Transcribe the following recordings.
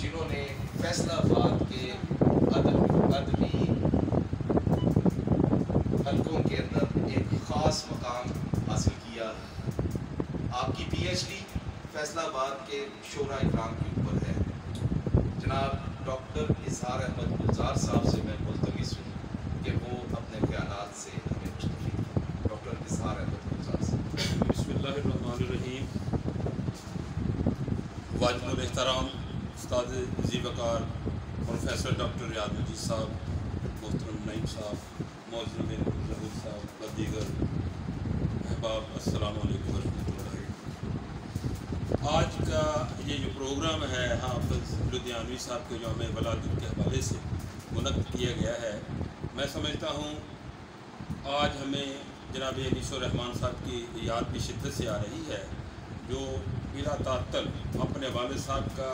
جنہوں نے فیصلہ آباد کے ادبی حلقوں کے اندر ایک خاص مقام حاصل کیا. آپ کی پی ایچ ڈی فیصلہ آباد کے شعراء اکرام کے اوپر ہے. جناب ڈاکٹر اظہار احمد گلزار صاحب سے میں ملتمس ہوں کہ وہ اپنے خیالات سے ہمیں مشتمل ہیں. ڈاکٹر اظہار احمد گلزار صاحب. بسم اللہ الرحمن الرحیم. واجب الاحترام استاد ذی وقار پروفیسر ڈاکٹر ریاض مجید صاحب، محترم نعیم صاحب، معزز ظہور صاحب و دیگر احباب، السلام علیکم ورحمۃ اللہ. آج کا یہ جو پروگرام ہے حافظ لدھیانوی صاحب کے یوم ولادت کے حوالے سے منعقد کیا گیا ہے. میں سمجھتا ہوں آج ہمیں جناب انیس الرحمان صاحب کی یاد بھی شدت سے آ رہی ہے، جو بلا تعطل اپنے والد صاحب کا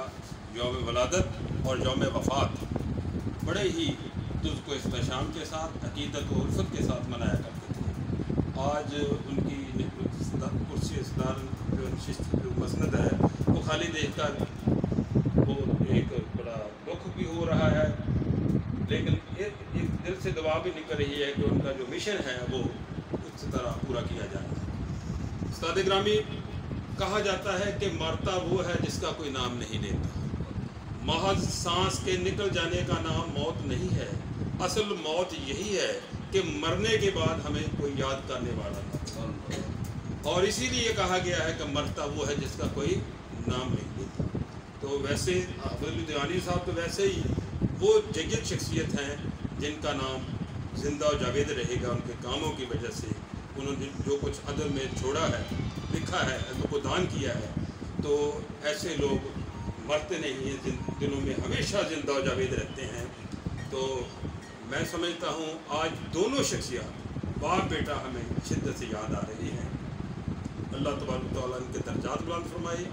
یوم ولادت اور یوم وفات بڑے ہی تجھ کو احتشام کے ساتھ، عقیدت و الفت کے ساتھ منایا کرتے تھے. آج ان کی کرسی صدار جو نشست جو مسند ہے وہ خالی دیکھ کر وہ ایک بڑا دکھ بھی ہو رہا ہے، لیکن ایک دل سے دعا بھی نکل رہی ہے کہ ان کا جو مشن ہے وہ اس طرح پورا کیا جائے. استاد گرامی، کہا جاتا ہے کہ مرتا وہ ہے جس کا کوئی نام نہیں لیتا. محض سانس کے نکل جانے کا نام موت نہیں ہے. اصل موت یہی ہے کہ مرنے کے بعد ہمیں کوئی یاد کرنے والا نہ، اور اسی لیے کہا گیا ہے کہ مرتا وہ ہے جس کا کوئی نام نہیں لیتا. تو ویسے حافظ لدھیانوی صاحب تو ویسے ہی وہ جگت شخصیت ہیں جن کا نام زندہ و جاوید رہے گا ان کے کاموں کی وجہ سے. انہوں نے جو کچھ ادب میں چھوڑا ہے، لکھا ہے، ادب کو دان کیا ہے، تو ایسے لوگ مرتے نہیں ہیں، دلوں میں ہمیشہ زندہ و جاوید رہتے ہیں. تو میں سمجھتا ہوں آج دونوں شخصیات باپ بیٹا ہمیں شدت سے یاد آ رہی ہیں. اللہ تبارک و تعالیٰ ان کے درجات بلند فرمائے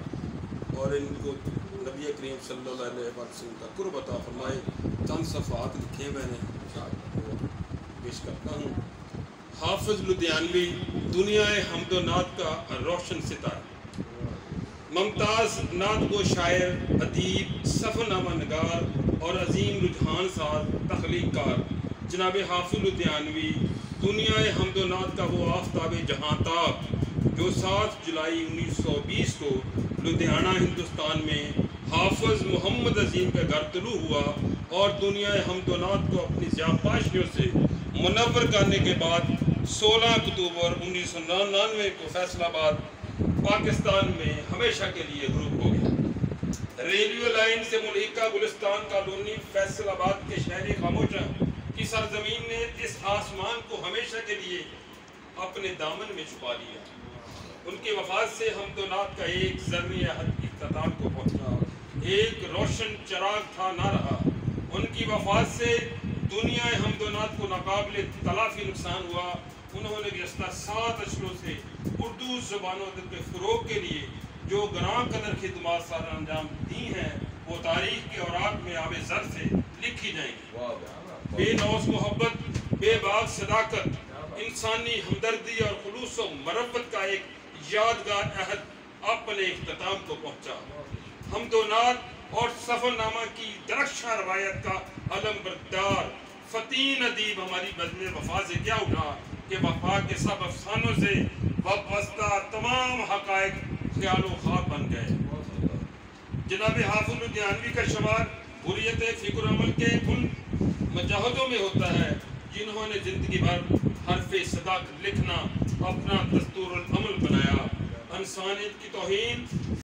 اور ان کو نبی کریم صلی اللہ علیہ وسلم کا قرب عطا فرمائے. چند صفحات لکھے میں نے پیش کرتا ہوں. حافظ لدھیانوی دنیا حمد و نعت کا روشن ستارہ، ممتاز نعت گو شاعر، ادیب، سفر نامہ نگار اور عظیم رجحان ساز تخلیق کار جناب حافظ لدھیانوی دنیا حمد و نعت کا وہ آفتاب جہاں تاب جو 7 جولائی 1920 کو لدھیانہ ہندوستان میں حافظ محمد عظیم کا گھر طلوع ہوا اور دنیا حمد و نعت کو اپنی زیاباشیوں سے منور کرنے کے بعد 16 اکتوبر 1999 کو فیصل آباد پاکستان میں ہمیشہ کے لیے غروب ہو گیا. ریلوے لائن سے ملحقہ گلستان کالونی فیصل آباد کے شہری خاموشاں کی سرزمین نے اس آسمان کو ہمیشہ کے لیے اپنے دامن میں چھپا لیا. ان کی وفات سے حمد و نعت کا ایک زرعی عہد اختتام کو پہنچا، ایک روشن چراغ تھا نہ رہا. ان کی وفات سے دنیا حمد و نعت کو ناقابل تلافی نقصان ہوا. انہوں نے گزشتہ 7 اشروں سے اردو زبان و ادب کے فروغ کے لیے جو گراں قدر خدمات سر انجام دی ہیں وہ تاریخ کے اوراق میں آب زر سے لکھی جائیں گی. بے نوس محبت، بے باک صداقت، انسانی ہمدردی اور خلوص و مربت کا ایک یادگار عہد اپنے اختتام کو پہنچا. حمد و نعت اور سفر نامہ کی درخشاں روایت کا علم بردار فتین ادیب ہماری بزم وفا سے کیا اٹھا کہ وفا کے سب افسانوں سے وابستہ تمام حقائق خیال و خواب بن گئے. جناب حافظ لدھیانوی کا شمار حریت فکر و عمل کے ان مجاہدوں میں ہوتا ہے جنہوں نے زندگی بھر حرف صداقت لکھنا اپنا دستور العمل بنایا. انسانیت کی توہین